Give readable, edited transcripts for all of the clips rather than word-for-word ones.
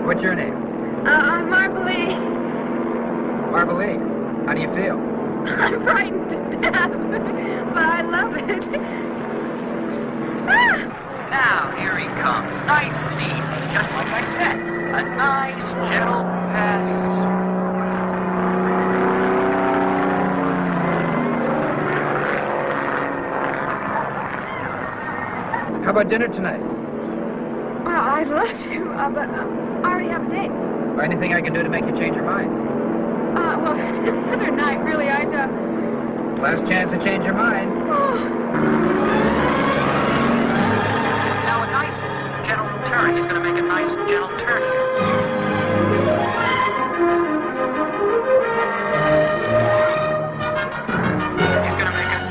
What's your name? I'm Marbelie. Marbelie, how do you feel? I'm frightened to death, but I love it. Now, here he comes. Nice and easy, just like I said. A nice, gentle pass. How about dinner tonight? Well, I'd love to, but I already have a date. Or anything I can do to make you change your mind? Well, another night, really, Last chance to change your mind. Now, a nice, gentle turn. He's going to make a nice, gentle turn here. He's going to make a...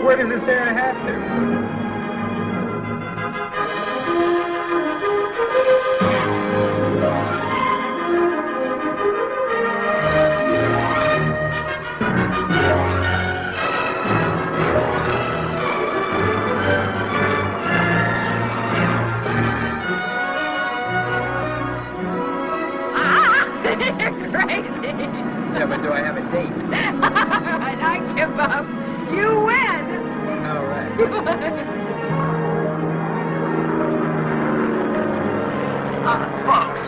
Where does it say I have to? Crazy. Yeah, but do I have a date? I give up. You win. All right.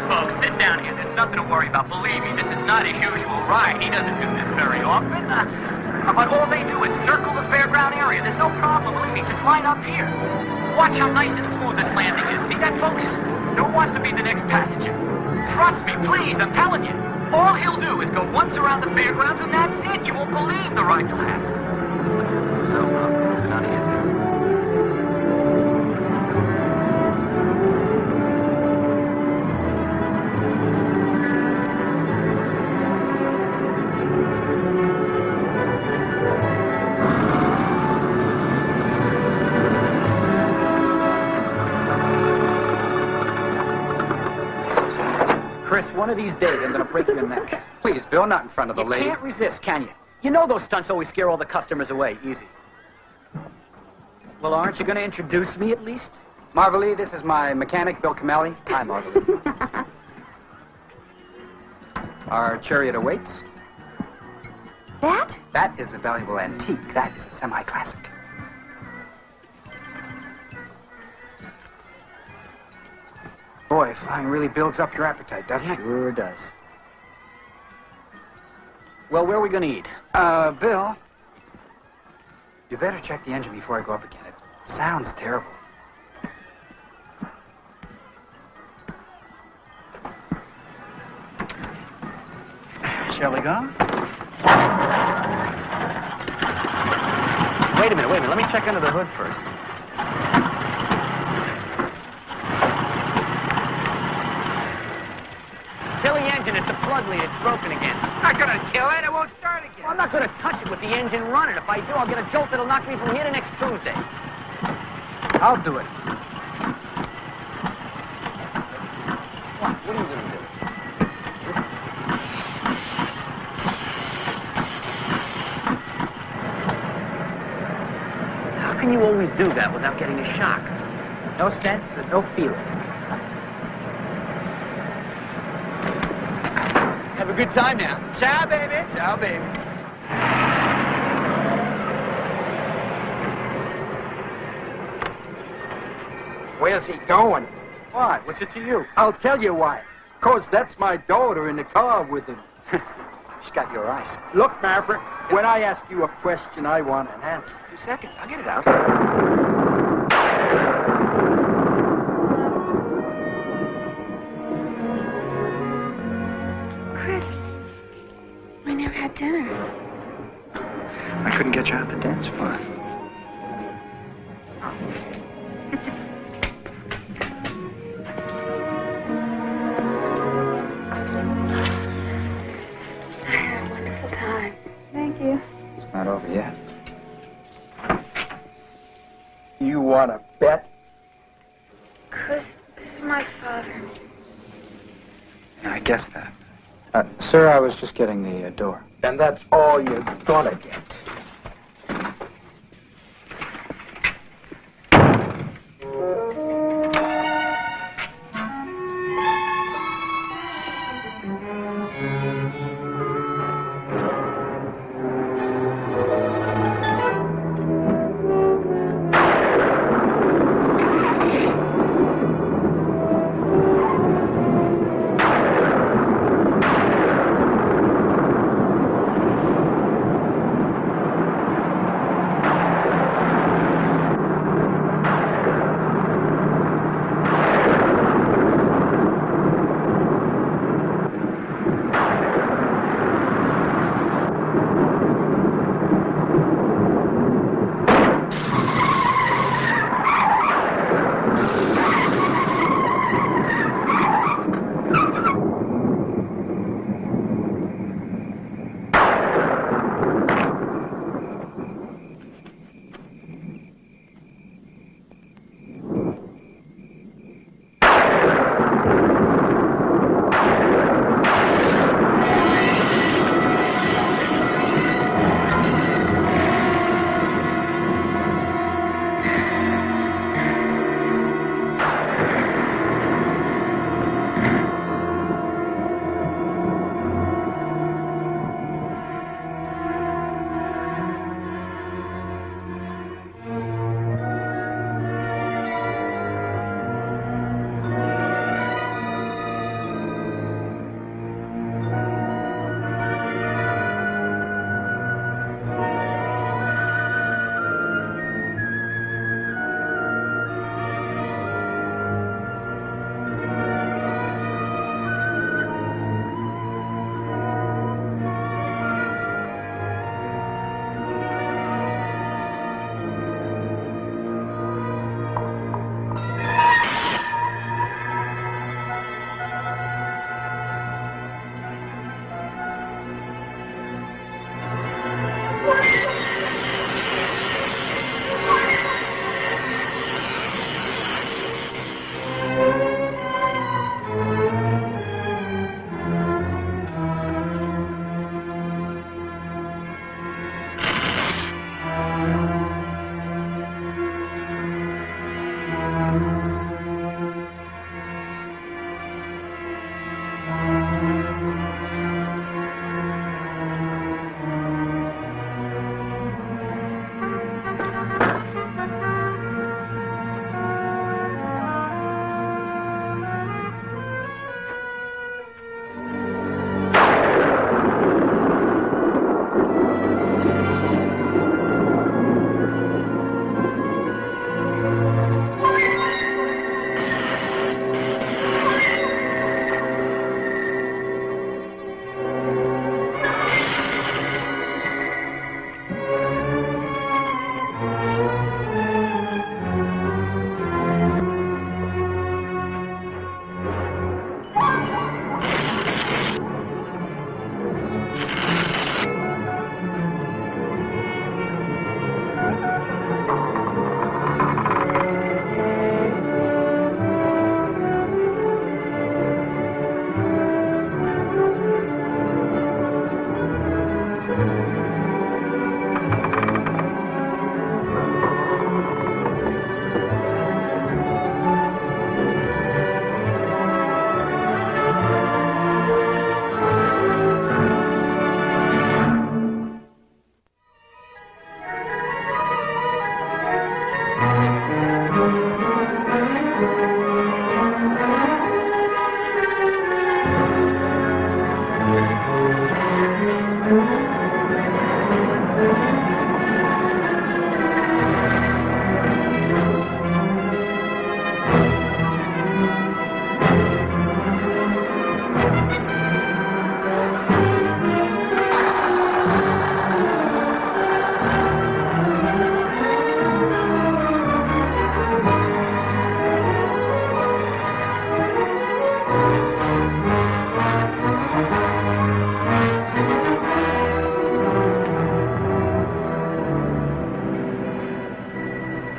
Folks, sit down here. There's nothing to worry about. Believe me, this is not his usual ride. He doesn't do this very often. But all they do is circle the fairground area. There's no problem, believe me. Just line up here. Watch how nice and smooth this landing is. See that, folks? No one wants to be the next passenger. Trust me, please, I'm telling you. All he'll do is go once around the fairgrounds, and that's it. You won't believe the ride you'll have. No, none of you. Chris, one of these days I'm going to break your neck. Please, Bill, not in front of the lady. You can't resist, can you? You know those stunts always scare all the customers away. Easy. Well, aren't you going to introduce me at least? Marbelie, this is my mechanic, Bill Camelli. Hi, Marbelie. Our chariot awaits. That? That is a valuable antique. That is a semi-classic. Boy, flying really builds up your appetite, doesn't it? Sure does. Well, where are we going to eat? Bill, you better check the engine before I go up again. It sounds terrible. Shall we go? Wait a minute. Let me check under the hood first. Kill the engine. It's the plug lead. It's broken again. I'm not gonna kill it. It won't start again. Well, I'm not going to touch it with the engine running. If I do, I'll get a jolt that'll knock me from here to next Tuesday. I'll do it. What are you going to do? How can you always do that without getting a shock? No sense and no feeling. Have a good time now. Ciao, baby. Ciao, baby. Where's he going? Why? What's it to you? I'll tell you why. 'Cause that's my daughter in the car with him. She's got your eyes. Look, Maverick, when I ask you a question, I want an answer. 2 seconds. I'll get it out. Chris, we never had dinner. I couldn't get you out the dance floor. I had a wonderful time. Thank you. It's not over yet. You want to bet? Chris, this is my father. Yeah, I guess that. Sir, I was just getting the door. And that's all you're gonna get.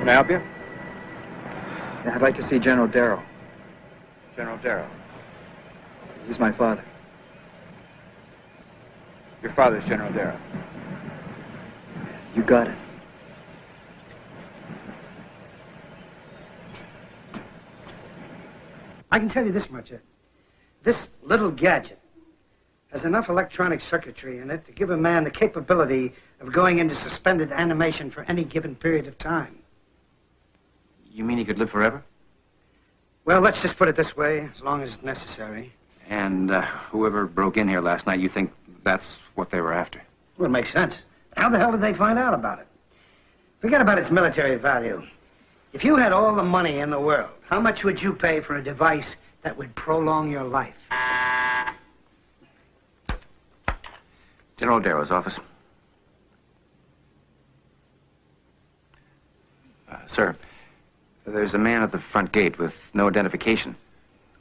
Can I help you? Yeah, I'd like to see General Darrow. General Darrow. He's my father. Your father's General Darrow. You got it. I can tell you this much, Ed. This little gadget has enough electronic circuitry in it to give a man the capability of going into suspended animation for any given period of time. You mean he could live forever? Well, let's just put it this way, as long as it's necessary. And whoever broke in here last night, you think that's what they were after? Well, it makes sense. How the hell did they find out about it? Forget about its military value. If you had all the money in the world, how much would you pay for a device that would prolong your life? General Darrow's office. Sir, there's a man at the front gate with no identification,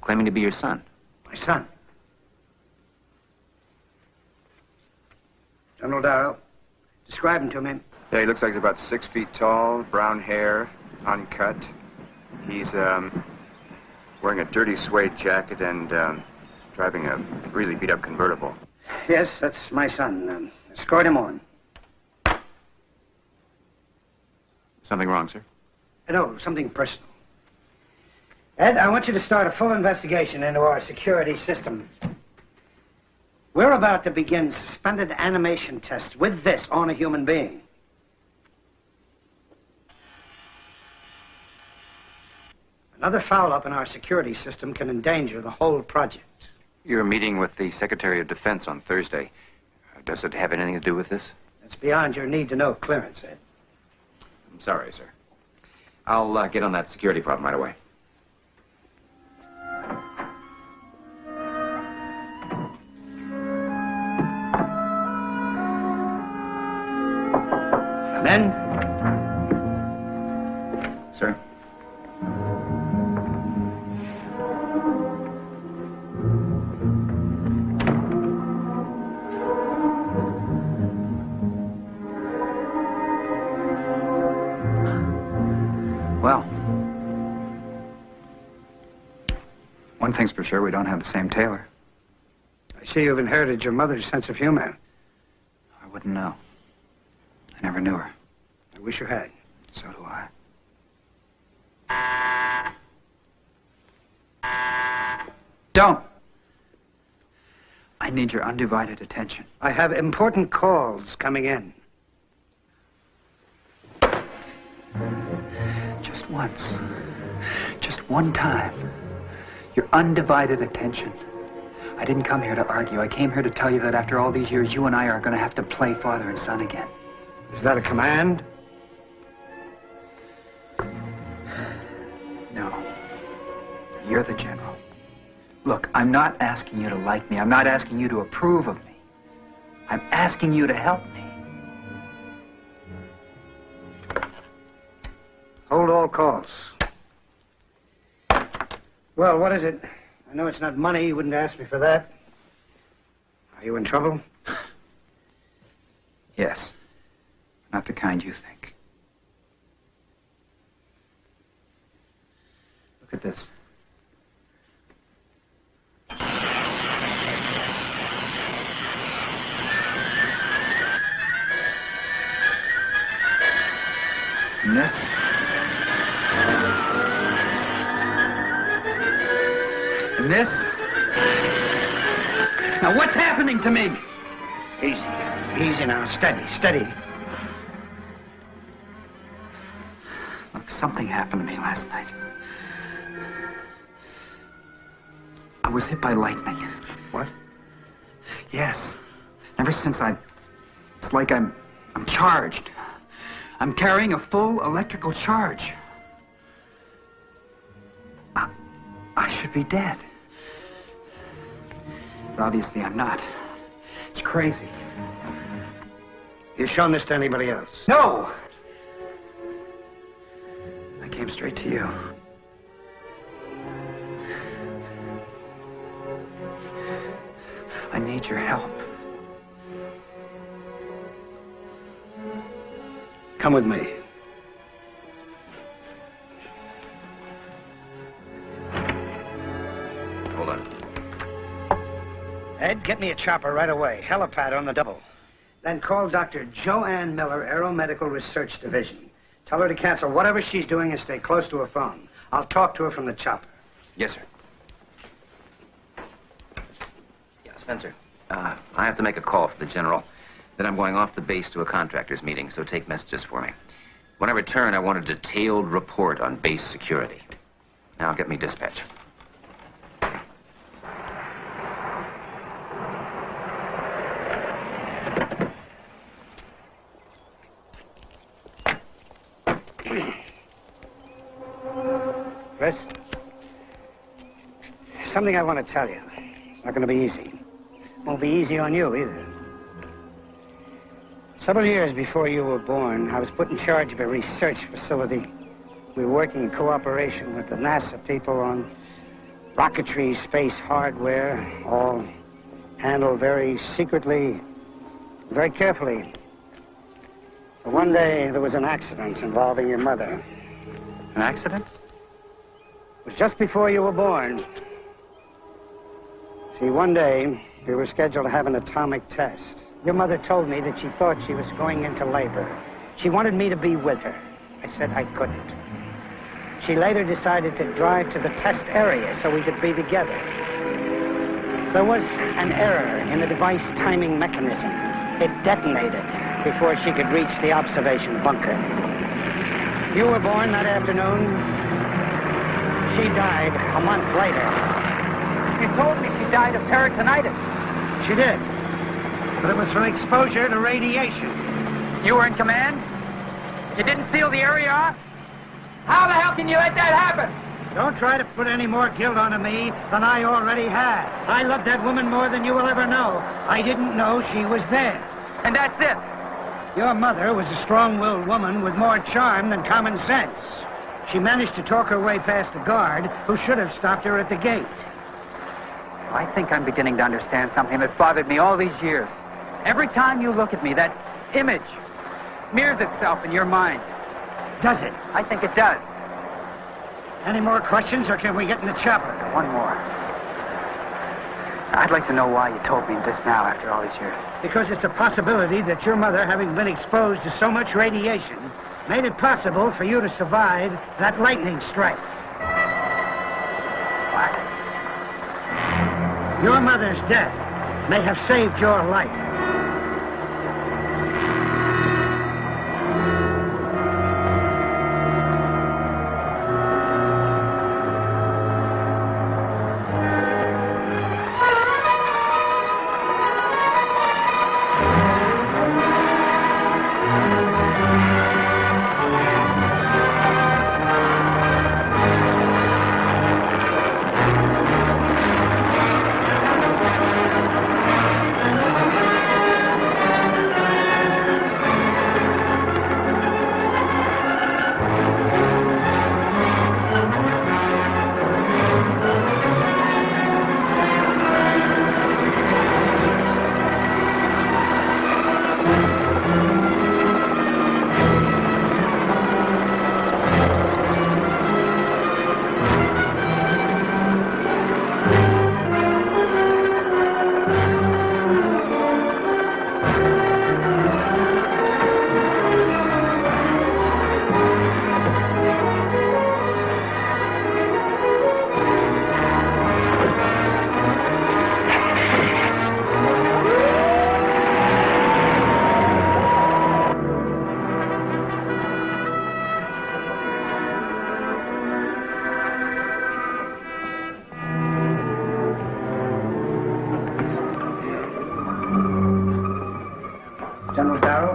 claiming to be your son. My son. General Darrow, describe him to me. Yeah, he looks like he's about 6 feet tall, brown hair, uncut. He's wearing a dirty suede jacket and driving a really beat-up convertible. Yes, that's my son. Escort him on. Something wrong, sir? No, something personal. Ed, I want you to start a full investigation into our security system. We're about to begin suspended animation tests with this on a human being. Another foul-up in our security system can endanger the whole project. You're meeting with the Secretary of Defense on Thursday. Does it have anything to do with this? That's beyond your need-to-know clearance, Ed. I'm sorry, sir. I'll get on that security problem right away. And then, Sir? Well, one thing's for sure, we don't have the same tailor. I see you've inherited your mother's sense of humor. I wouldn't know. I never knew her. I wish you had. So do I. Don't! I need your undivided attention. I have important calls coming in. Just once. Just one time. Your undivided attention. I didn't come here to argue. I came here to tell you that after all these years, you and I are going to have to play father and son again. Is that a command? No. You're the general. Look, I'm not asking you to like me. I'm not asking you to approve of me. I'm asking you to help me. Hold all calls. Well, what is it? I know it's not money. You wouldn't ask me for that. Are you in trouble? Yes. Not the kind you think. Look at this. And this. And this. Now, what's happening to me? Easy. Easy now. Steady, steady. Look, something happened to me last night. I was hit by lightning. What? Yes. Ever since it's like I'm charged. I'm carrying a full electrical charge. I should be dead. But obviously I'm not. It's crazy. You shown this to anybody else? No! I came straight to you. I need your help. Come with me. Ed, get me a chopper right away. Helipad on the double. Then call Dr. Joanne Miller, Aeromedical Research Division. Tell her to cancel whatever she's doing and stay close to her phone. I'll talk to her from the chopper. Yes, sir. Yeah, Spencer. I have to make a call for the general. Then I'm going off the base to a contractors meeting, so take messages for me. When I return, I want a detailed report on base security. Now, get me dispatch. Chris, something I want to tell you. It's not going to be easy. Won't be easy on you either. Several years before you were born, I was put in charge of a research facility. We were working in cooperation with the NASA people on rocketry, space hardware, all handled very secretly, very carefully. But one day, there was an accident involving your mother. An accident? It was just before you were born. See, one day, we were scheduled to have an atomic test. Your mother told me that she thought she was going into labor. She wanted me to be with her. I said I couldn't. She later decided to drive to the test area so we could be together. There was an error in the device timing mechanism. It detonated before she could reach the observation bunker. You were born that afternoon. She died a month later. You told me she died of peritonitis. She did. But it was from exposure to radiation. You were in command? You didn't seal the area off? How the hell can you let that happen? Don't try to put any more guilt onto me than I already had. I loved that woman more than you will ever know. I didn't know she was there. And that's it. Your mother was a strong-willed woman with more charm than common sense. She managed to talk her way past the guard, who should have stopped her at the gate. I think I'm beginning to understand something that's bothered me all these years. Every time you look at me, that image mirrors itself in your mind. Does it? I think it does. Any more questions, or can we get in the chopper? One more. I'd like to know why you told me this now after all these years. Because it's a possibility that your mother, having been exposed to so much radiation, made it possible for you to survive that lightning strike. What? Your mother's death may have saved your life. General Darrow?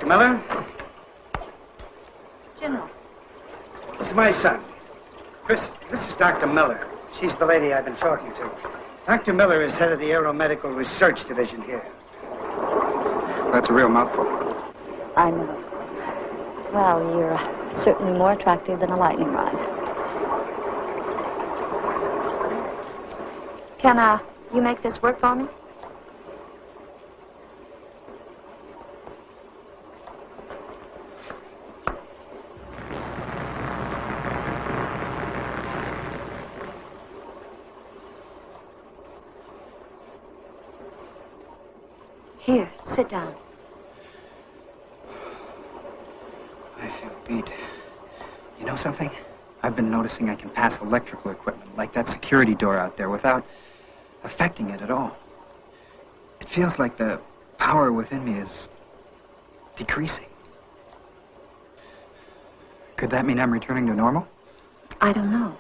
Dr. Miller? General. This is my son. Chris, this is Dr. Miller. She's the lady I've been talking to. Dr. Miller is head of the Aeromedical Research Division here. That's a real mouthful. I know. Well, you're certainly more attractive than a lightning rod. Can, you make this work for me? Here, sit down. I feel beat. You know something? I've been noticing I can pass electrical equipment, like that security door out there, without affecting it at all. It feels like the power within me is decreasing. Could that mean I'm returning to normal? I don't know.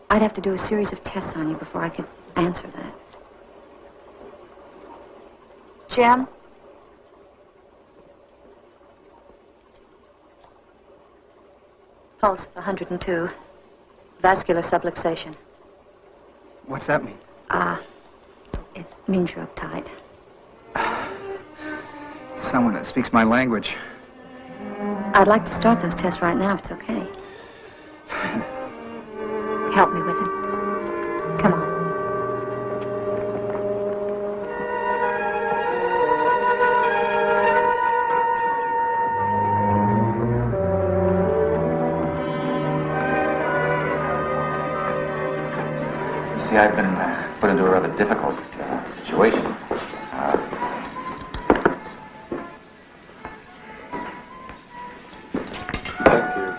I'd have to do a series of tests on you before I could answer that. Jim? Pulse 102. Vascular subluxation. What's that mean? It means you're uptight. Someone that speaks my language. I'd like to start those tests right now if it's okay. Help me with it. Come on. See, I've been put into a rather difficult situation.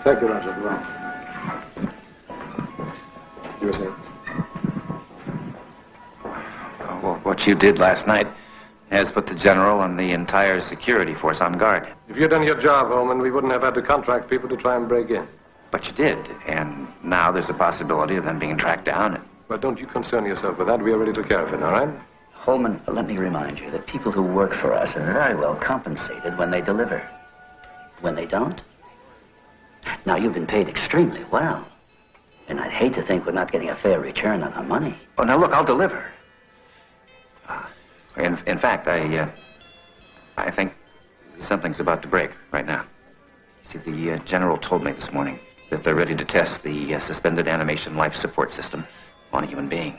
Thank you, Roger. Well, you were saying? Well, what you did last night has put the general and the entire security force on guard. If you'd done your job, Holman, we wouldn't have had to contract people to try and break in. But you did, and now there's a possibility of them being tracked down. Well, don't you concern yourself with that. We already took care of it, all right? Holman, let me remind you that people who work for us are very well compensated when they deliver. When they don't? Now, you've been paid extremely well. And I'd hate to think we're not getting a fair return on our money. Oh, now look, I'll deliver. In fact, I think something's about to break right now. See, the general told me this morning that they're ready to test the suspended animation life support system on a human being.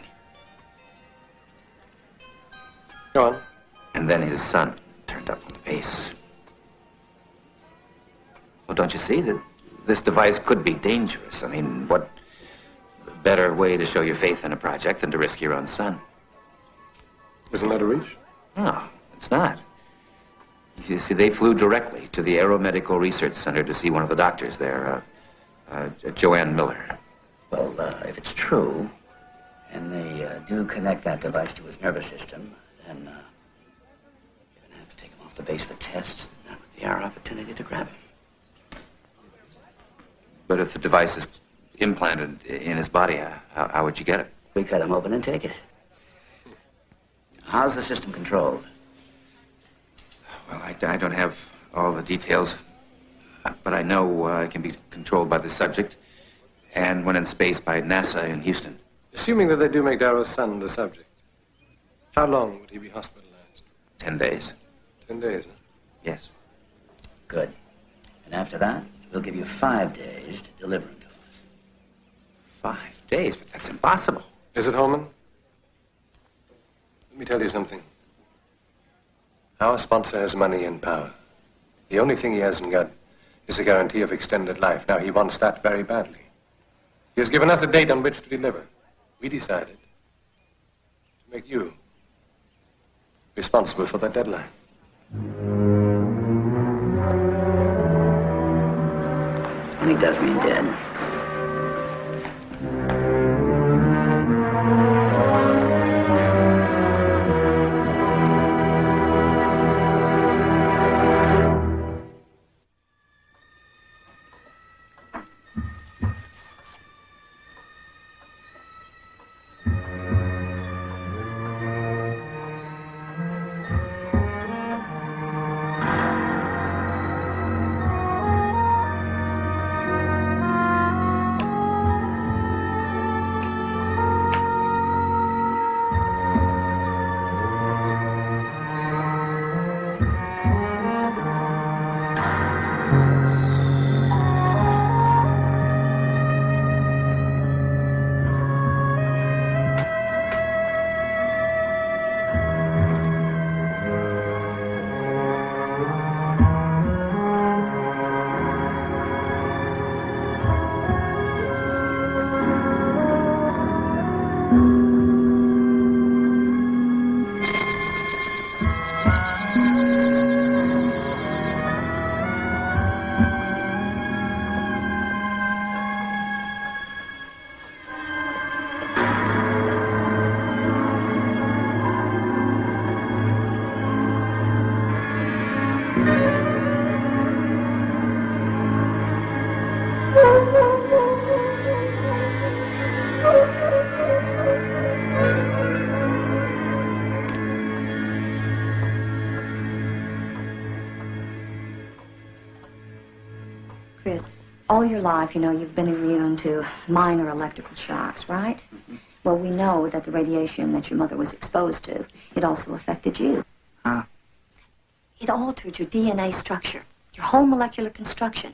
Go on. And then his son turned up on the base. Well, don't you see that this device could be dangerous? I mean, what better way to show your faith in a project than to risk your own son? Isn't that a reach? No, it's not. You see, they flew directly to the Aeromedical Research Center to see one of the doctors there, Joanne Miller. Well, if it's true, and they do connect that device to his nervous system, then you're going to have to take him off the base for tests. That would be our opportunity to grab him. But if the device is implanted in his body, how would you get it? We cut him open and take it. How's the system controlled? Well, I don't have all the details, but I know it can be controlled by the subject, and when in space by NASA in Houston. Assuming that they do make Darrow's son the subject, how long would he be hospitalized? 10 days. 10 days, huh? Yes. Good. And after that, we'll give you 5 days to deliver him to us. 5 days? But that's impossible. Is it, Holman? Let me tell you something. Our sponsor has money and power. The only thing he hasn't got is a guarantee of extended life. Now, he wants that very badly. He has given us a date on which to deliver. We decided to make you responsible for that deadline. And he does mean dead. Chris, all your life, you know, you've been immune to minor electrical shocks, right? Mm-hmm. Well, we know that the radiation that your mother was exposed to, it also affected you. Huh? It altered your DNA structure, your whole molecular construction.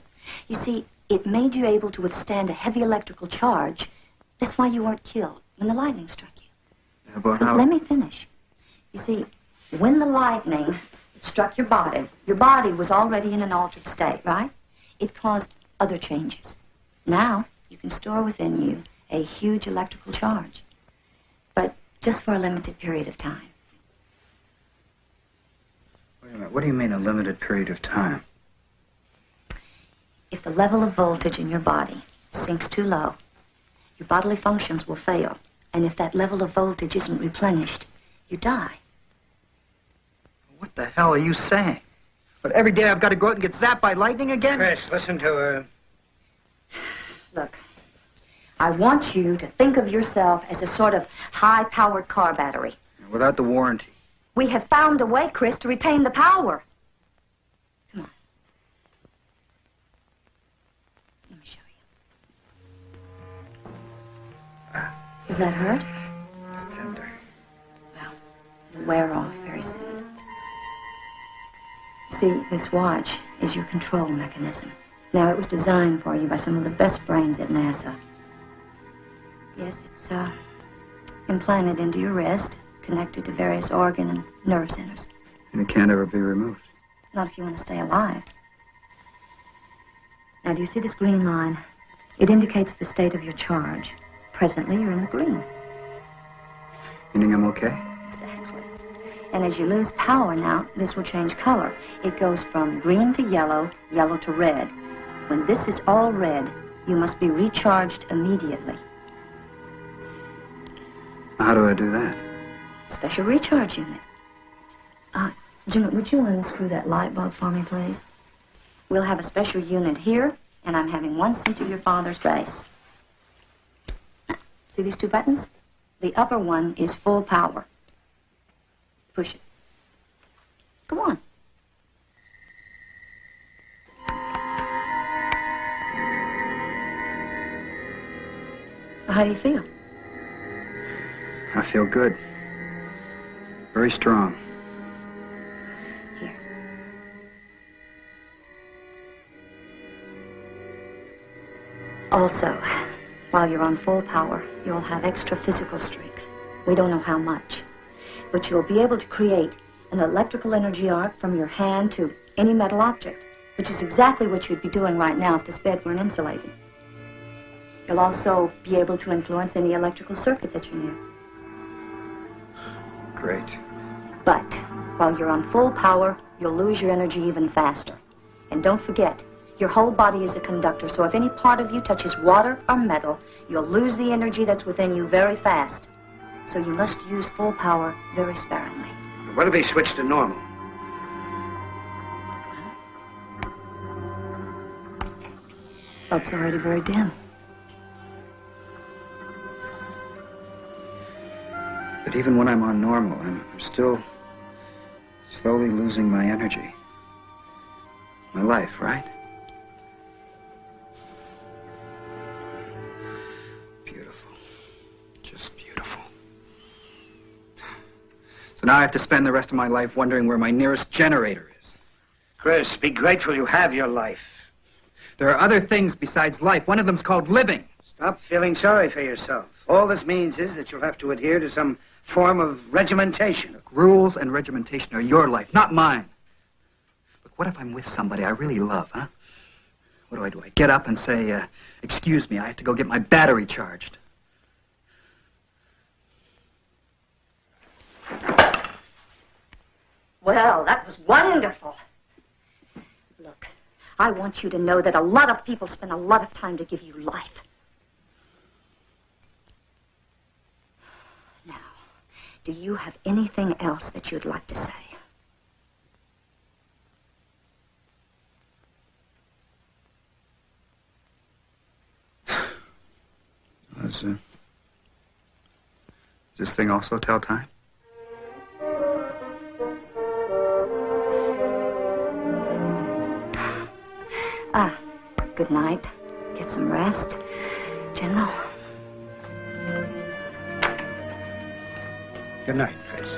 You see, it made you able to withstand a heavy electrical charge. That's why you weren't killed when the lightning struck you. Yeah, but But how... let me finish. You see, when the lightning struck your body was already in an altered state, right? It caused other changes. Now, you can store within you a huge electrical charge, but just for a limited period of time. Wait a minute, what do you mean a limited period of time? If the level of voltage in your body sinks too low, your bodily functions will fail. And if that level of voltage isn't replenished, you die. What the hell are you saying? But every day I've got to go out and get zapped by lightning again? Chris, listen to her. Look, I want you to think of yourself as a sort of high-powered car battery. Without the warranty. We have found a way, Chris, to retain the power. Come on. Let me show you. Does that hurt? It's tender. Well, it'll wear off very soon. See, this watch is your control mechanism. Now, it was designed for you by some of the best brains at NASA. Yes, it's implanted into your wrist, connected to various organ and nerve centers. And it can't ever be removed. Not if you want to stay alive. Now, do you see this green line? It indicates the state of your charge. Presently, you're in the green. Meaning I'm okay? Exactly. And as you lose power now, this will change color. It goes from green to yellow, yellow to red. When this is all red, you must be recharged immediately. How do I do that? Special recharge unit. Jim, would you unscrew that light bulb for me, please? We'll have a special unit here, and I'm having one sent to your father's base. See these two buttons? The upper one is full power. Push it. Go on. How do you feel? I feel good. Very strong. Here. Also, while you're on full power, you'll have extra physical strength. We don't know how much. But you'll be able to create an electrical energy arc from your hand to any metal object, which is exactly what you'd be doing right now if this bed weren't insulated. You'll also be able to influence any electrical circuit that you're near. Great. But while you're on full power, you'll lose your energy even faster. And don't forget, your whole body is a conductor, so if any part of you touches water or metal, you'll lose the energy that's within you very fast. So you must use full power very sparingly. What if we switch to normal? Bulb's already very dim. But even when I'm on normal, I'm still slowly losing my energy. My life, right? Beautiful. Just beautiful. So now I have to spend the rest of my life wondering where my nearest generator is. Chris, be grateful you have your life. There are other things besides life. One of them's called living. Stop feeling sorry for yourself. All this means is that you'll have to adhere to some form of regimentation. Look, rules and regimentation are your life, not mine. Look, what if I'm with somebody I really love, huh? What do? I get up and say, excuse me, I have to go get my battery charged. Well, that was wonderful. Look, I want you to know that a lot of people spend a lot of time to give you life. Now, do you have anything else that you'd like to say? Does this thing also tell time? Good night. Get some rest. General. Good night, Chris.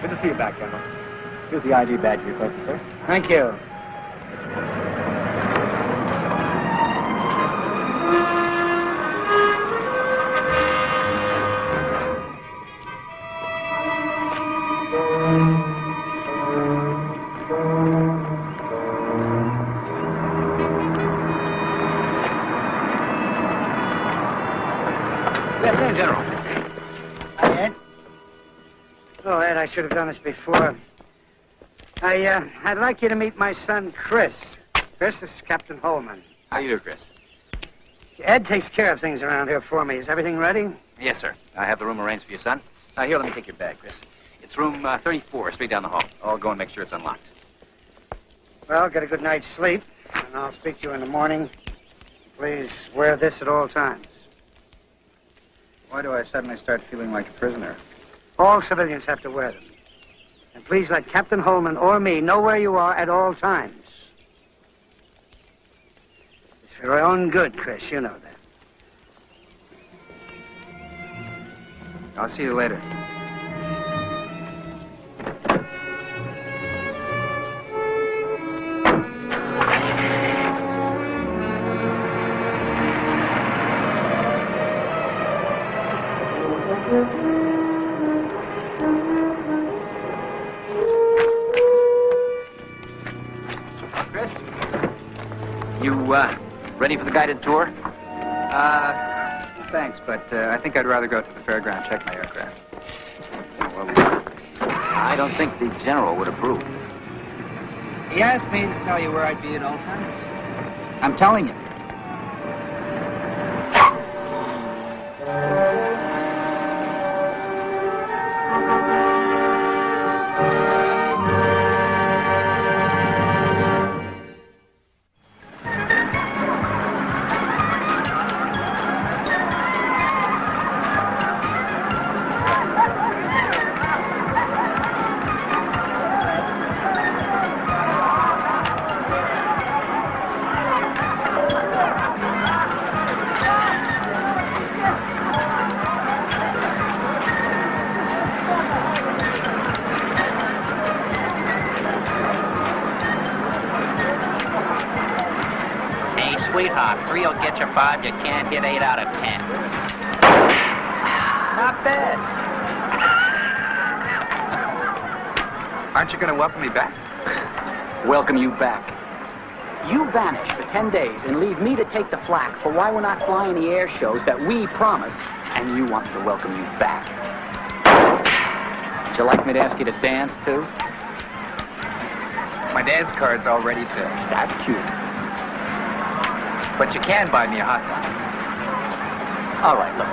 Good to see you back, General. Here's the ID badge you requested, sir. Thank you. Good afternoon, General. Hi, Ed. Oh, Ed, I should have done this before. I'd like you to meet my son, Chris. Chris, this is Captain Holman. How you do, Chris? Ed takes care of things around here for me. Is everything ready? Yes, sir. I have the room arranged for your son. Here, let me take your bag, Chris. It's room 34, straight down the hall. I'll go and make sure it's unlocked. Well, get a good night's sleep, and I'll speak to you in the morning. Please wear this at all times. Why do I suddenly start feeling like a prisoner? All civilians have to wear them. And please let Captain Holman or me know where you are at all times. It's for your own good, Chris. You know that. I'll see you later. Chris? You, ready for the guided tour? Thanks, but I think I'd rather go to the fairground, check my aircraft. Well, I don't think the General would approve. He asked me to tell you where I'd be at all times. I'm telling you. Sweetheart, 3'll get you 5. You can't hit 8 out of 10. Not bad. Aren't you going to welcome me back? Welcome you back. You vanish for 10 days and leave me to take the flak for why we're not flying the air shows that we promised, and you want me to welcome you back. Would you like me to ask you to dance, too? My dance card's all ready to. That's cute. But you can buy me a hot dog. All right, look.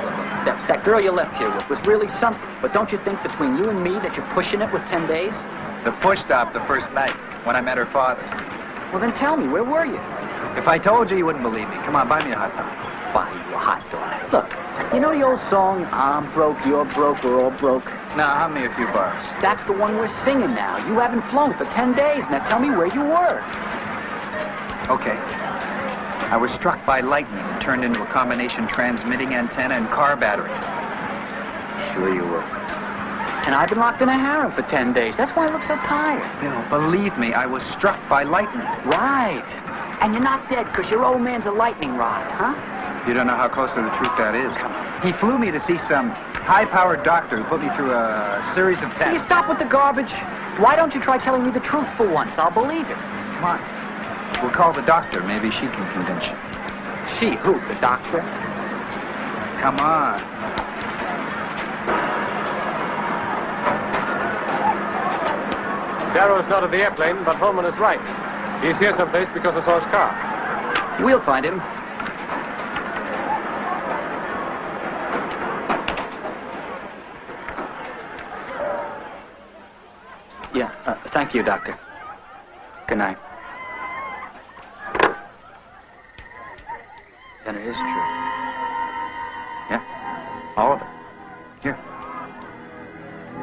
That girl you left here with was really something. But don't you think between you and me that you're pushing it with 10 days? The push stopped the first night when I met her father. Well, then tell me, where were you? If I told you, you wouldn't believe me. Come on, buy me a hot dog. Buy you a hot dog. Look, you know the old song, I'm broke, you're broke, we're all broke? Now, hum me a few bars. That's the one we're singing now. You haven't flown for 10 days. Now tell me where you were. Okay. I was struck by lightning and turned into a combination transmitting antenna and car battery. Sure you were. And I've been locked in a harem for 10 days. That's why I look so tired. Bill, believe me, I was struck by lightning. Right. And you're not dead because your old man's a lightning rod, huh? You don't know how close to the truth that is. Come on. He flew me to see some high-powered doctor who put me through a series of tests. Will you stop with the garbage? Why don't you try telling me the truth for once? I'll believe it. Come on. We'll call the doctor. Maybe she can convince you. She? Who? The doctor? Come on. Darrow's not at the airplane, but Holman is right. He's here someplace because I saw his car. We'll find him. Thank you, Doctor. Good night. Then it is true. Yeah? All of it. Here.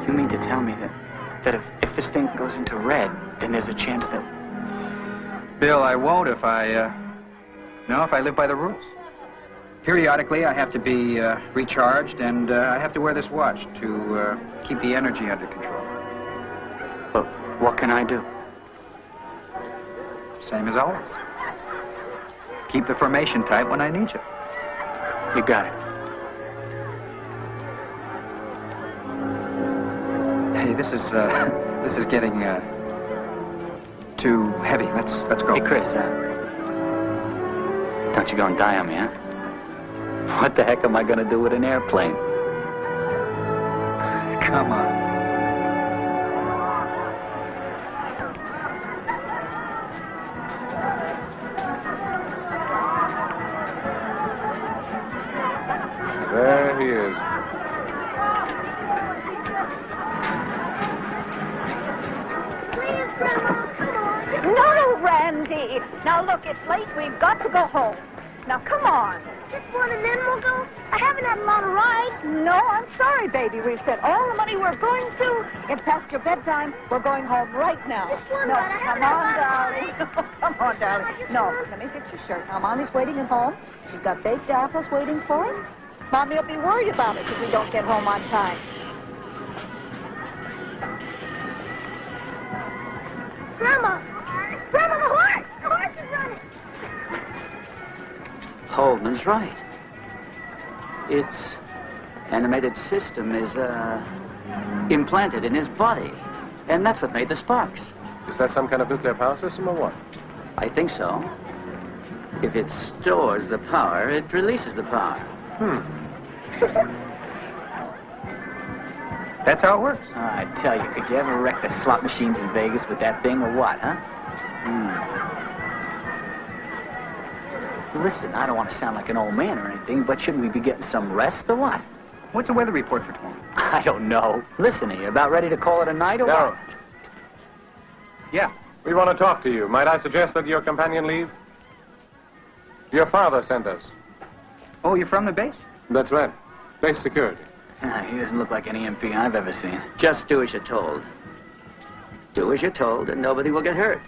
You mean to tell me that if this thing goes into red, then there's a chance that... Bill, I won't if I live by the rules. Periodically, I have to be recharged, and I have to wear this watch to keep the energy under control. But what can I do? Same as always. Keep the formation tight when I need you. You got it. Hey, this is getting too heavy. Let's go. Hey, Chris, don't you go and die on me, huh? What the heck am I gonna do with an airplane? Come on. There he is. Please, Grandma, come on. No, Randy. Now, look, it's late. We've got to go home. Now, come on. Just one and then we'll go? I haven't had a lot of rides. No, I'm sorry, baby. We've spent all the money we're going to. It's past your bedtime. We're going home right now. Just one no, ride. I come haven't on, had a lot darling. of rides. Come on, darling. No, let me fix your shirt. Now, Mommy's waiting at home. She's got baked apples waiting for us. Mommy will be worried about us if we don't get home on time. Grandma! Grandma, the horse! The horse is running! Holman's right. Its animated system is, implanted in his body. And that's what made the sparks. Is that some kind of nuclear power system or what? I think so. If it stores the power, it releases the power. That's how it works. I tell you, could you ever wreck the slot machines in Vegas with that thing or what, huh? Listen, I don't want to sound like an old man or anything, but shouldn't we be getting some rest or what? What's the weather report for tomorrow? I don't know. Listen, are you about ready to call it a night or No. what? Yeah. We want to talk to you. Might I suggest that your companion leave? Your father sent us. Oh, you're from the base? That's right. Base security. He doesn't look like any MP I've ever seen. Just do as you're told. Do as you're told, and nobody will get hurt.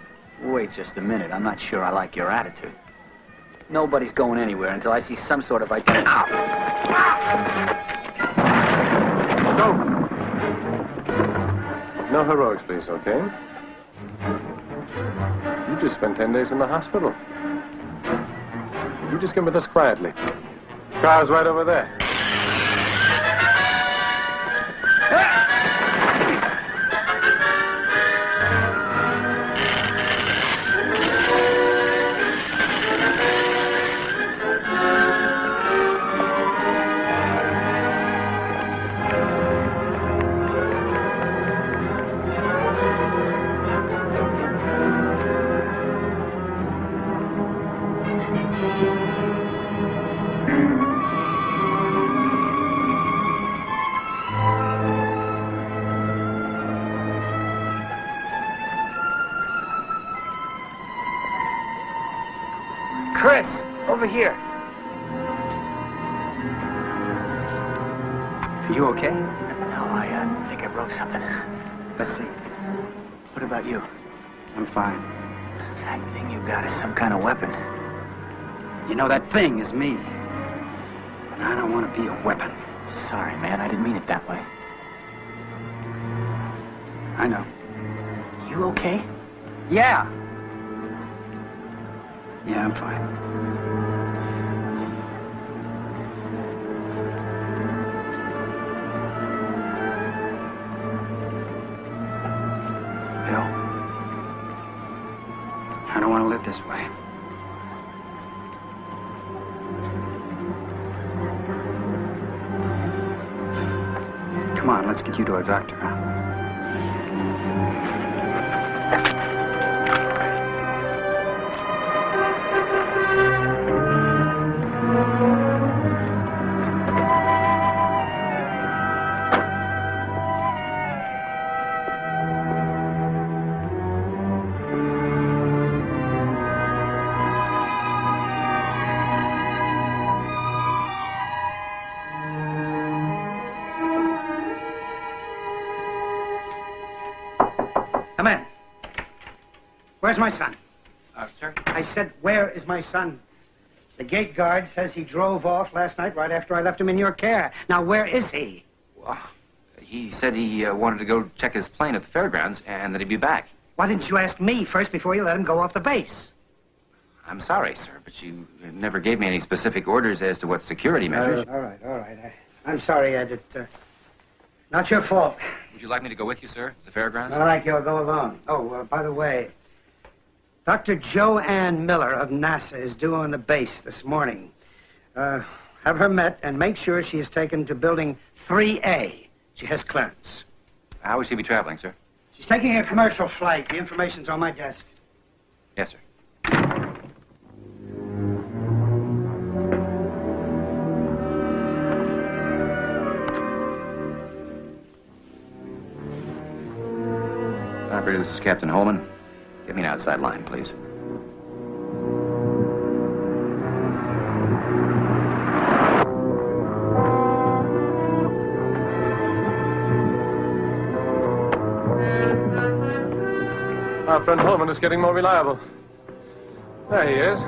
Wait just a minute. I'm not sure I like your attitude. Nobody's going anywhere until I see some sort of idea. Go. No heroics, please, okay? You just spent 10 days in the hospital. You just come with us quietly. Car's right over there. Chris, over here. Are you okay? No, I think I broke something. Let's see. What about you? I'm fine. That thing you got is some kind of weapon. You know, that thing is me. And I don't want to be a weapon. Sorry, man. I didn't mean it that way. I know. You okay? Yeah. Yeah, I'm fine. Bill, I don't want to live this way. Come on, let's get you to a doctor. Come in. Where's my son? Sir? I said, where is my son? The gate guard says he drove off last night right after I left him in your care. Now, where is he? He said he wanted to go check his plane at the fairgrounds and that he'd be back. Why didn't you ask me first before you let him go off the base? I'm sorry, sir, but you never gave me any specific orders as to what security measures. All right. I'm sorry, Ed. It's not your fault. Would you like me to go with you, sir, to the fairgrounds? All right, you'll go alone. Oh, by the way, Dr. Joanne Miller of NASA is due on the base this morning. Have her met and make sure she is taken to building 3A. She has clearance. How will she be traveling, sir? She's taking a commercial flight. The information's on my desk. Yes, sir. Operator, this is Captain Holman. Give me an outside line, please. Our friend Holman is getting more reliable. There he is.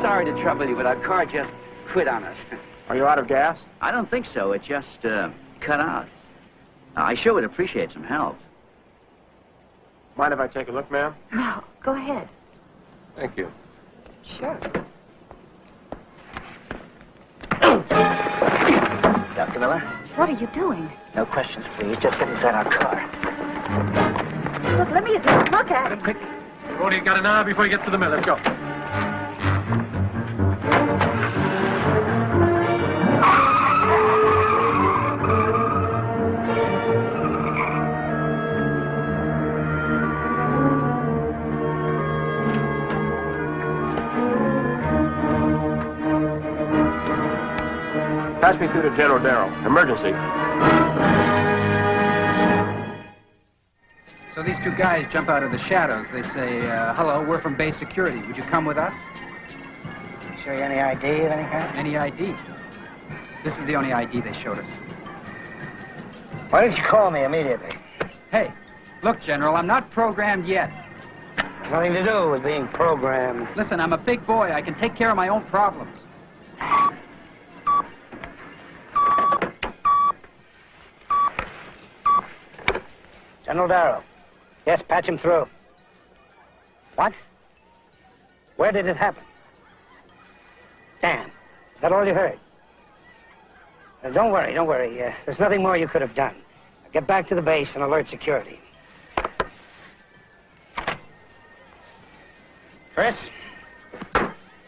Sorry to trouble you, but our car just quit on us. Are you out of gas? I don't think so. It just cut out. I sure would appreciate some help. Mind if I take a look, ma'am? No, go ahead. Thank you. Sure. Dr. Miller? What are you doing? No questions, please. Just get inside our car. Look, let me at this. Look at him. Quick. We've only got an hour before he gets to the mill. Let's go. Pass me through to General Darrow. Emergency. So these two guys jump out of the shadows. They say, hello, we're from base security. Would you come with us? Show you any ID of any kind? Any ID? This is the only ID they showed us. Why didn't you call me immediately? Hey, look, General, I'm not programmed yet. It's nothing to do with being programmed. Listen, I'm a big boy. I can take care of my own problems. General Darrow. Yes, patch him through. What? Where did it happen? Damn. Is that all you heard? Don't worry. There's nothing more you could have done. Now get back to the base and alert security. Chris,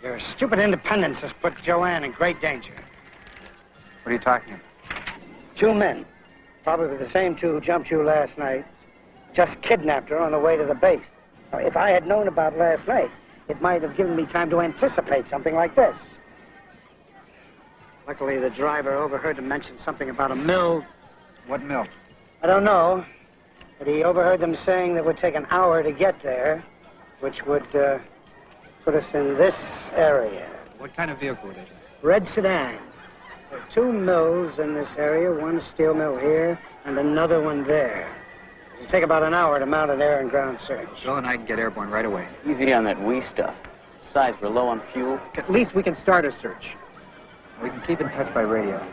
your stupid independence has put Joanne in great danger. What are you talking about? 2 men, probably the same 2 who jumped you last night, just kidnapped her on the way to the base. Now, if I had known about last night, it might have given me time to anticipate something like this. Luckily, the driver overheard them mention something about a mill. What mill? I don't know, but he overheard them saying that it would take an hour to get there, which would put us in this area. What kind of vehicle would it be? Red sedan. There are 2 mills in this area, one steel mill here and another one there. It'll take about an hour to mount an air and ground search. Bill and I can get airborne right away. Easy on that wee stuff. Besides, we're low on fuel. At least we can start a search. We can keep in touch by radio.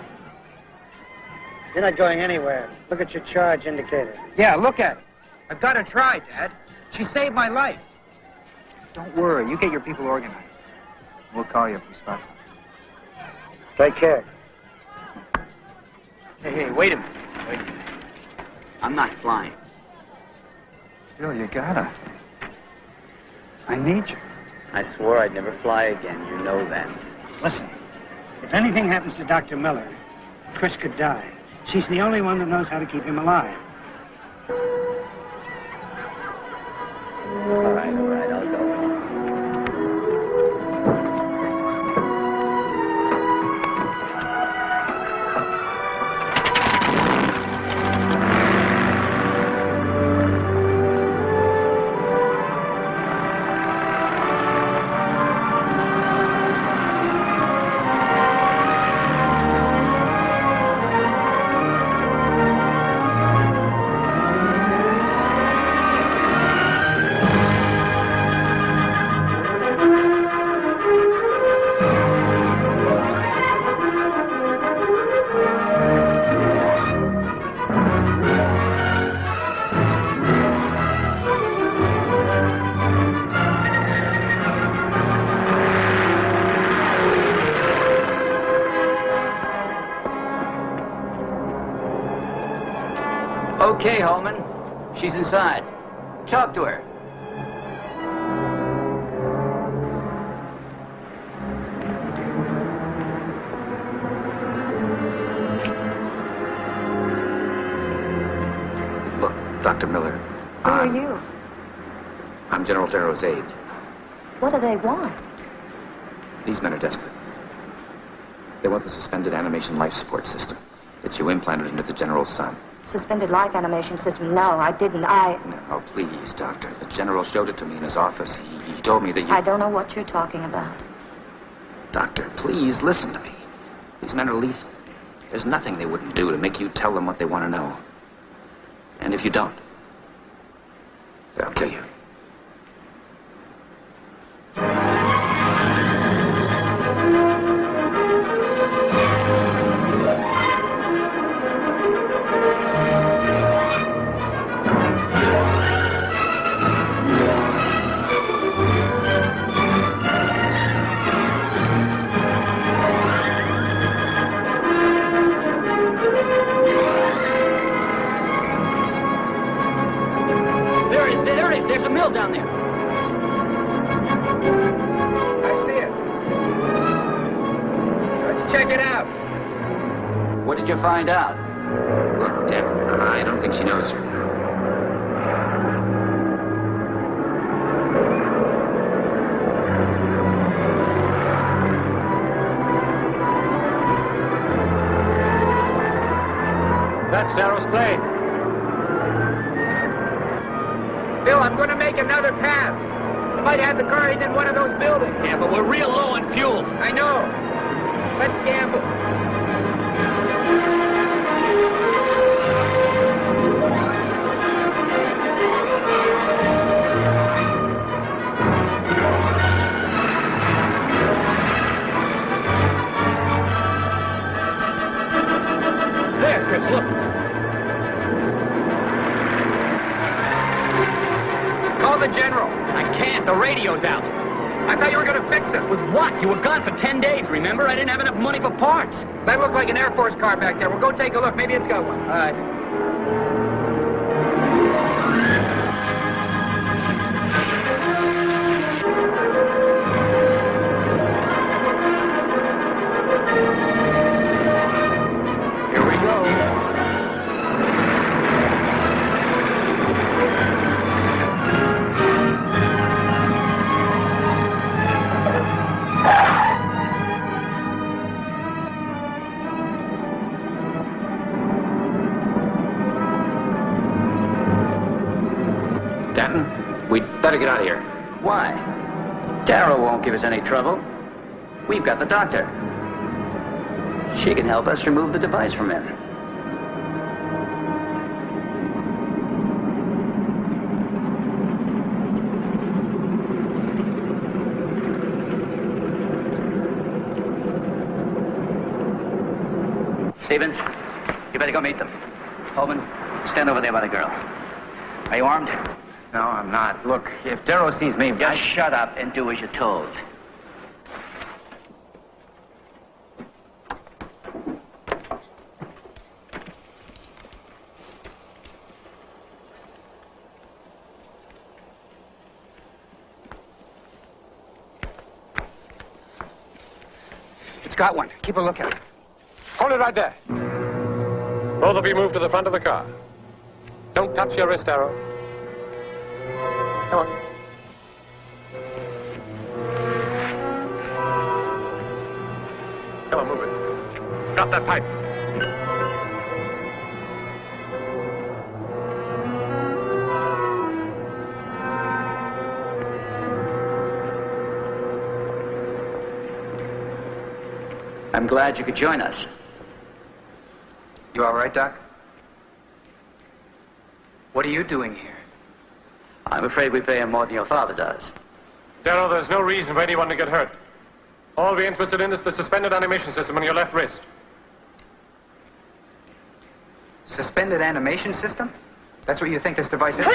You're not going anywhere. Look at your charge indicator. Yeah, look at it. I've got to try, Dad. She saved my life. Don't worry. You get your people organized. We'll call you if we spot something. Take care. Hey, wait a minute. I'm not flying. Bill, you gotta. I need you. I swore I'd never fly again. You know that. Listen, if anything happens to Dr. Miller, Chris could die. She's the only one that knows how to keep him alive. All right, I'll go. Okay, Holman. She's inside. Talk to her. Look, Dr. Miller. Who are you? I'm General Darrow's aide. What do they want? These men are desperate. They want the suspended animation life support system that you implanted into the General's son. Suspended life animation system. No, I didn't. No, please, Doctor. The General showed it to me in his office. He told me that you... I don't know what you're talking about. Doctor, please listen to me. These men are lethal. There's nothing they wouldn't do to make you tell them what they want to know. And if you don't, they'll kill you. There it is. There's a mill down there. I see it. Let's check it out. What did you find out? Look, Deb, I don't think she knows you. That's Darrow's plane. Bill, I'm going to make another pass. I might have the car in one of those buildings. Yeah, but we're real low on fuel. I know. Let's gamble. There, Chris, look. Call the General. I can't. The radio's out. I thought you were going to fix it. With what? You were gone for 10 days, remember? I didn't have enough money for parts. That looked like an Air Force car back there. We'll go take a look. Maybe it's got one. All right. Here we go. Danton, we'd better get out of here. Why? Darrow won't give us any trouble. We've got the doctor. She can help us remove the device from him. Stevens, you better go meet them. Holman, stand over there by the girl. Are you armed? No, I'm not. Look, if Darrow sees me... Just shut up and do as you're told. It's got one. Keep a lookout. Hold it right there. Both of you move to the front of the car. Don't touch your wrist, Darrow. Come on. Come on, move it. Drop that pipe. I'm glad you could join us. You all right, Doc? What are you doing here? I'm afraid we pay him more than your father does. Darrow, there's no reason for anyone to get hurt. All we're interested in is the suspended animation system on your left wrist. Suspended animation system? That's what you think this device is?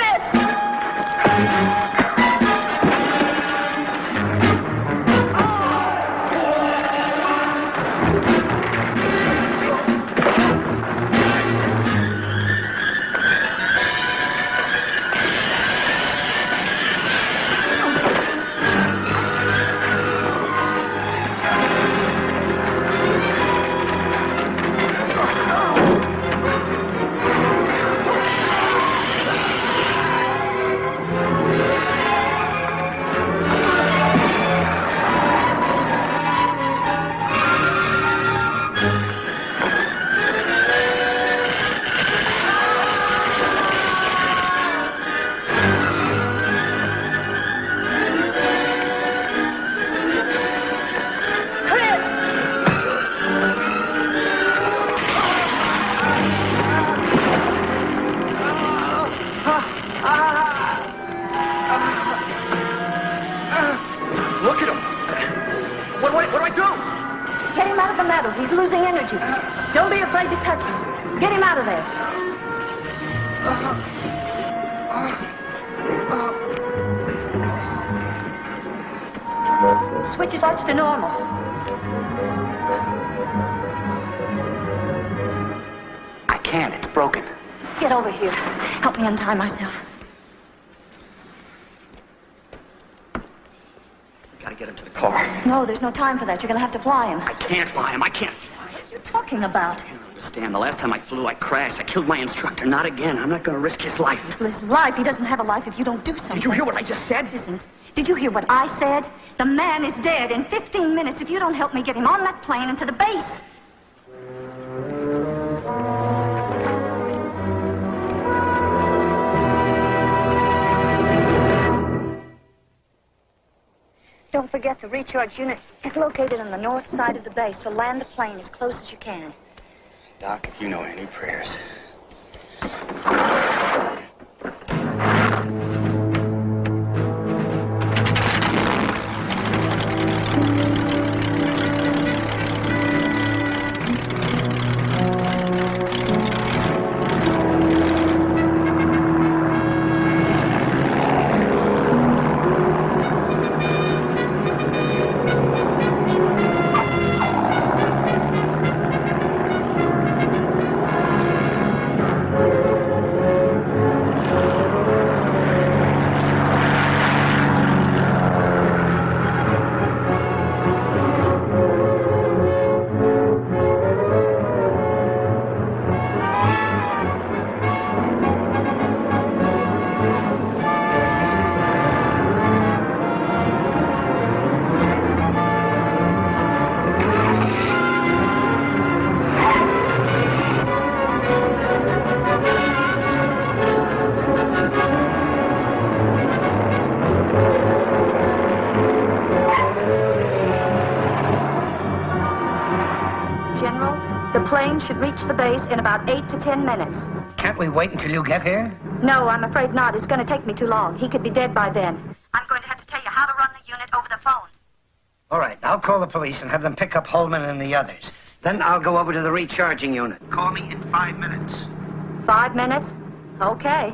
matter? He's losing energy. Don't be afraid to touch him. Get him out of there. Switch his watch to normal. I can't. It's broken. Get over here. Help me untie myself. Gotta get him to the car. No, there's no time for that. You're going to have to fly him. I can't fly him. I can't fly him. What are you talking about? I don't understand. The last time I flew, I crashed. I killed my instructor. Not again. I'm not going to risk his life. His life. He doesn't have a life if you don't do something. Did you hear what I just said? Isn't. Did you hear what I said? The man is dead in 15 minutes if you don't help me get him on that plane and to the base. Don't forget the recharge unit is located on the north side of the base, so land the plane as close as you can. Doc, if you know any prayers. Should reach the base in about 8 to 10 minutes. Can't we wait until you get here? No, I'm afraid not. It's going to take me too long. He could be dead by then. I'm going to have to tell you how to run the unit over the phone. All right, I'll call the police and have them pick up Holman and the others. Then I'll go over to the recharging unit. Call me in 5 minutes. 5 minutes? Okay.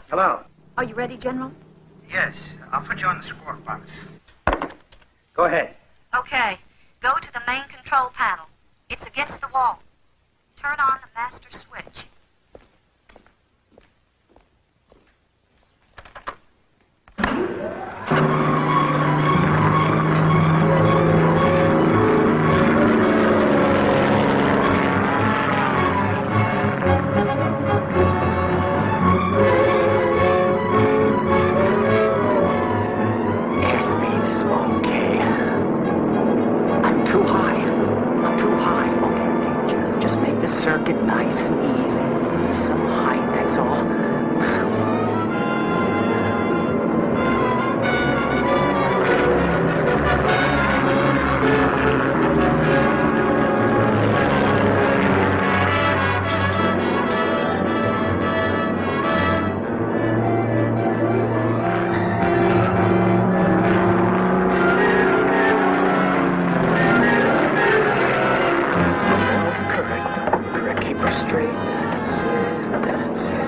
Hello? Are you ready, General? Yes, I'll put you on the squawk box. Go ahead. Okay. Go to the main control panel. It's against the wall. Turn on the master switch. Circuit nice and easy. Some height, that's all. Keep her straight. That's it. That's it.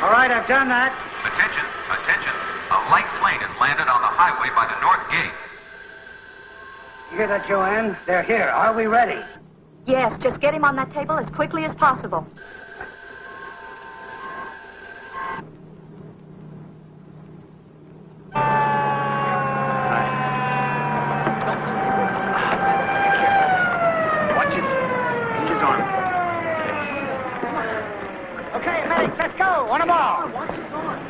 All right, I've done that. Attention, attention. A light plane has landed on the highway by the north gate. You hear that, Joanne? They're here. Are we ready? Yes, just get him on that table as quickly as possible. Watch his arm. Okay, medics, let's go. On them all. Watch his arm.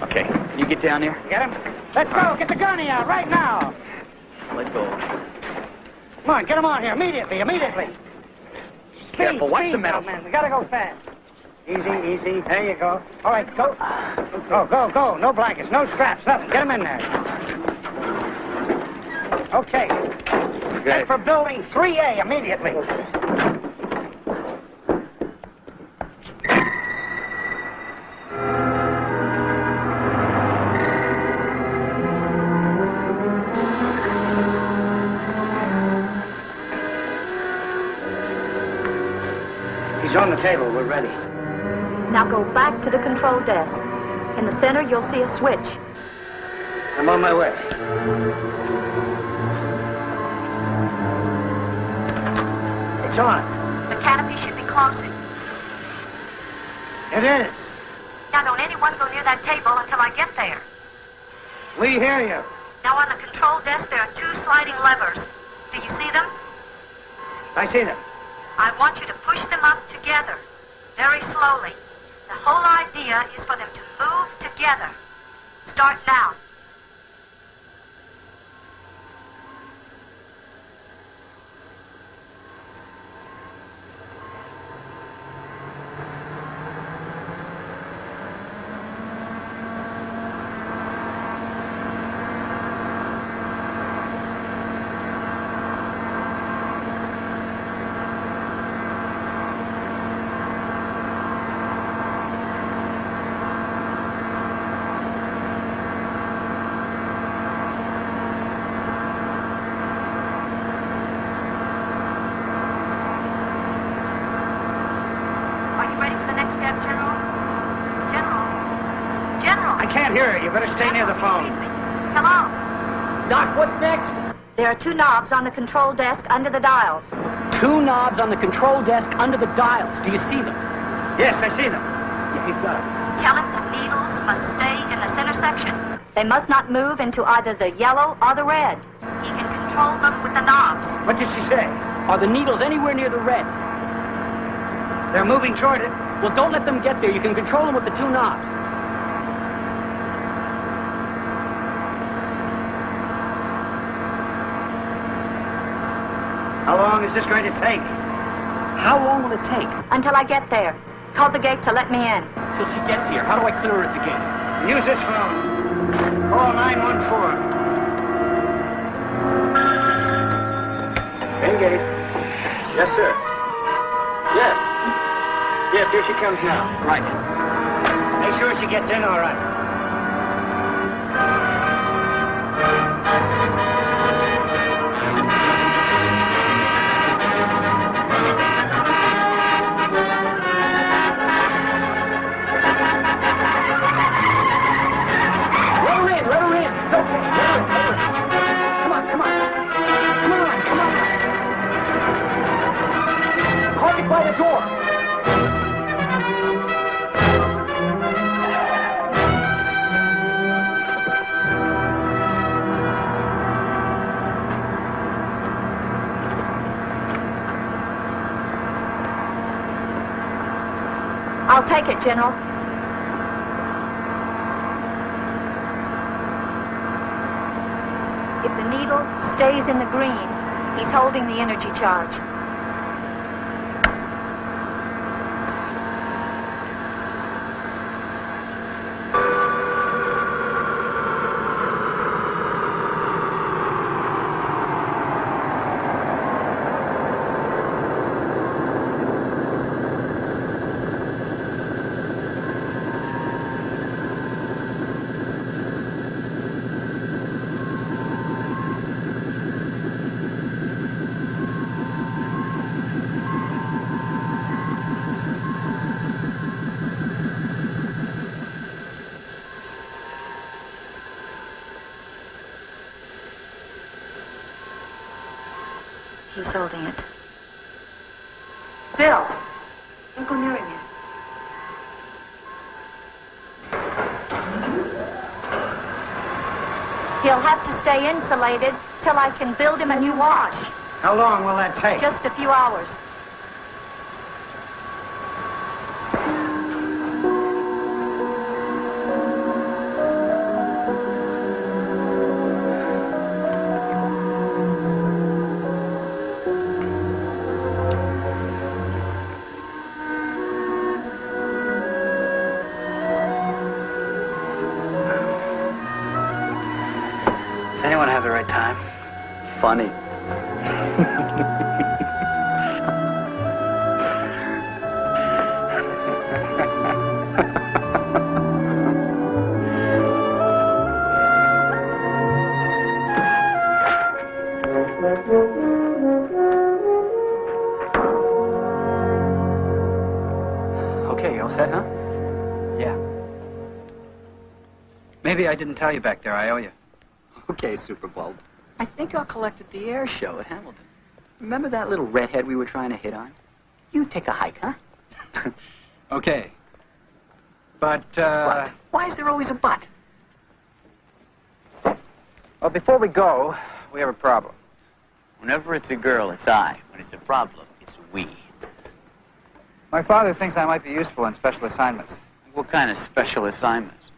Okay, can you get down there? Get him? Let's go. Get the gunny out right now. Let go. Come on, get him on here immediately, immediately. Careful, watch the speed, metal. man. We gotta go fast. Easy, easy. There you go. All right, go. Go, go, go. No blankets, no straps, nothing. Get him in there. Okay. Head for building 3A immediately. He's on the table. We're ready. Now go back to the control desk. In the center, you'll see a switch. I'm on my way. It's on. The canopy should be closing. It is. Now don't anyone go near that table until I get there. We hear you. Now on the control desk, there are 2 sliding levers. Do you see them? I see them. I want you to push them up together, very slowly. The whole idea is for them to move together. Start now. I can't hear it. You better stay near the phone. Hello? Doc, what's next? There are 2 knobs on the control desk under the dials. 2 knobs on the control desk under the dials. Do you see them? Yes, I see them. Yeah, he's got them. Tell him the needles must stay in the center section. They must not move into either the yellow or the red. He can control them with the knobs. What did she say? Are the needles anywhere near the red? They're moving toward it. Well, don't let them get there. You can control them with the 2 knobs. How long is this going to take? How long will it take? Until I get there. Call the gate to let me in. Till she gets here. How do I clear her at the gate? Use this phone. Call 914. Engage. Yes, sir. Yes. Yes, here she comes now. Right. Make sure she gets in all right. Let her in. It's okay. Let her in. Come on, come on. Come on, come on. Park it by the door. I'll take it, General. If the needle stays in the green, he's holding the energy charge. holding it. Bill! Don't go near him yet. He'll have to stay insulated till I can build him a new wash. How long will that take? Just a few hours. Does anyone have the right time? Funny. Okay, you all set, huh? Yeah. Maybe I didn't tell you back there. I owe you. Okay, Superbulb. I think I'll collect at the air show at Hamilton. Remember that little redhead we were trying to hit on? You take a hike, huh? Okay. But, What? Why is there always a but? Well, before we go, we have a problem. Whenever it's a girl, it's I. When it's a problem, it's we. My father thinks I might be useful in special assignments. What kind of special assignments?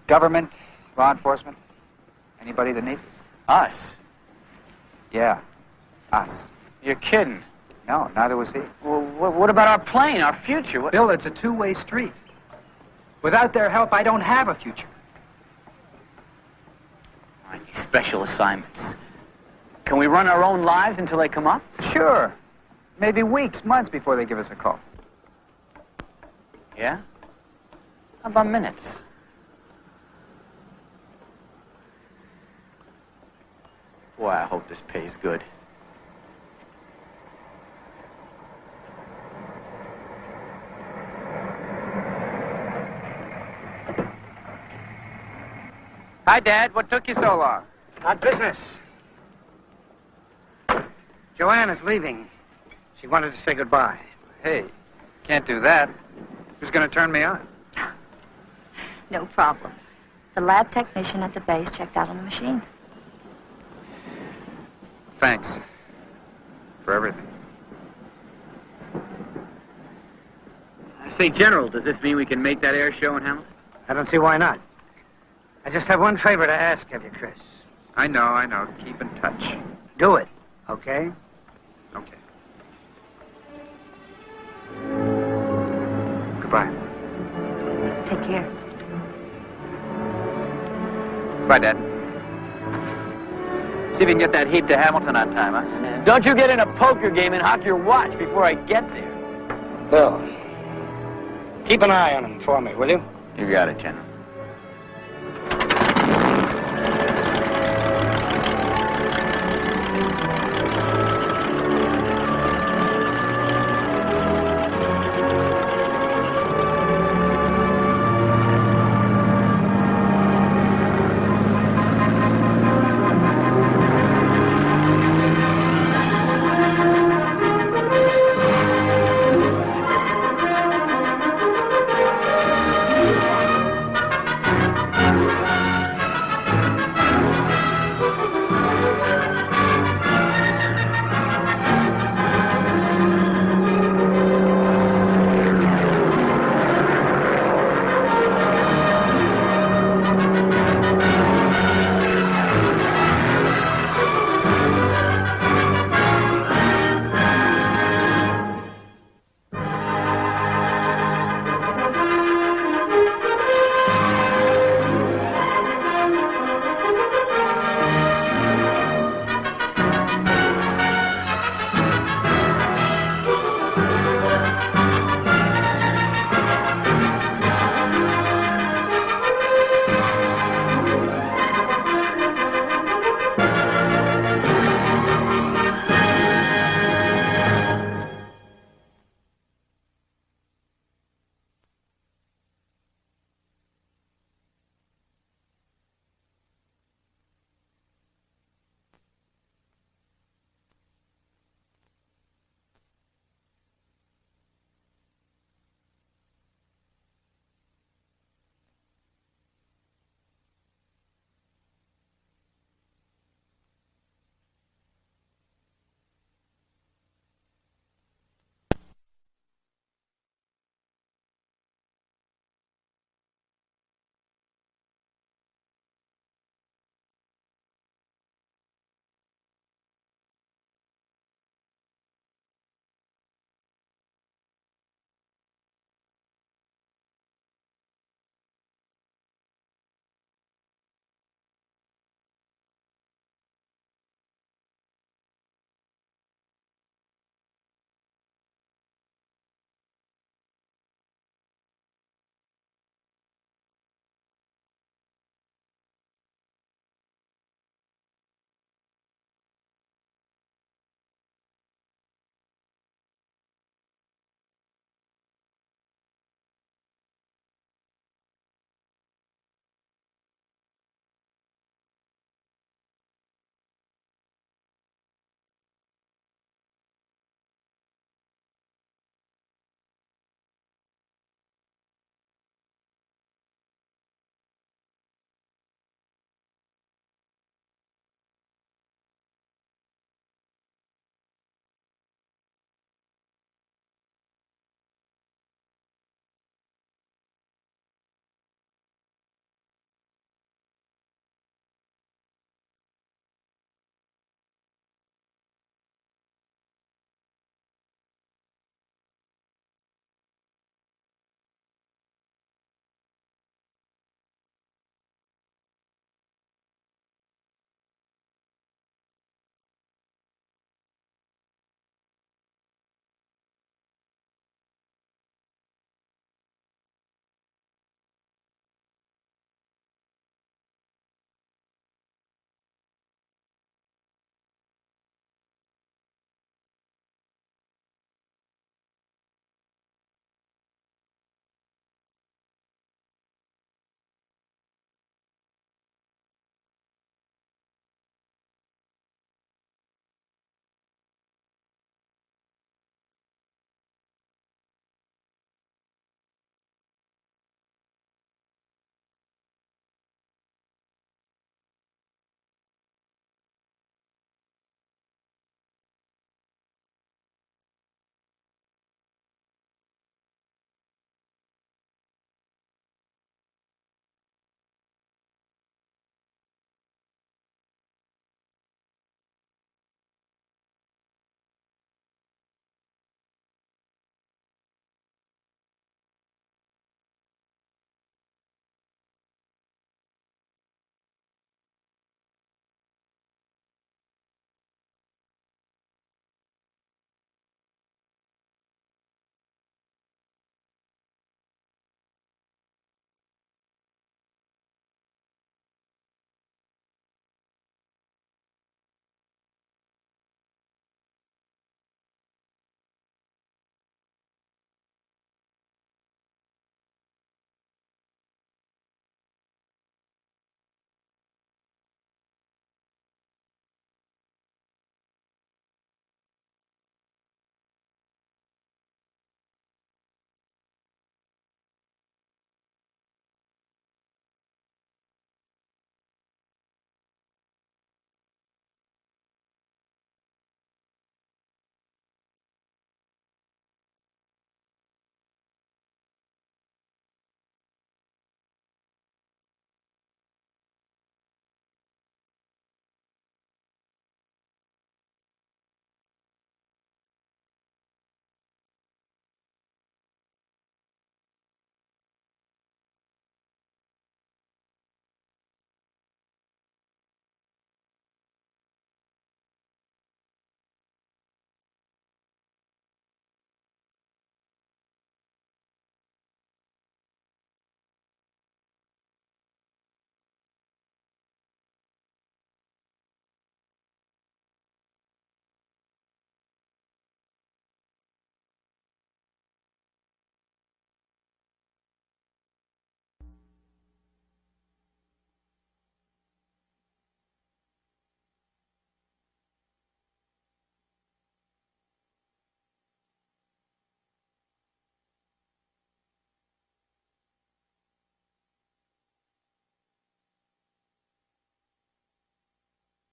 Government, law enforcement, anybody that needs us. Us? Yeah, us. You're kidding. No, neither was he. Well, what about our plane, our future? What? Bill, it's a two-way street. Without their help, I don't have a future. These special assignments. Can we run our own lives until they come up? Sure. Maybe weeks, months before they give us a call. Yeah? How about minutes? Boy, I hope this pays good. Hi, Dad. What took you so long? Not business. Joanne is leaving. She wanted to say goodbye. Hey, can't do that. Who's going to turn me on? No problem. The lab technician at the base checked out on the machine. Thanks. For everything. I say, General, does this mean we can make that air show in Hamilton? I don't see why not. I just have one favor to ask of you, Chris. I know. Keep in touch. Do it, okay? Okay. Goodbye. Take care. Bye, Dad. See if you can get that heap to Hamilton on time, huh? Don't you get in a poker game and hock your watch before I get there. Bill, keep an eye on him for me, will you? You got it, General.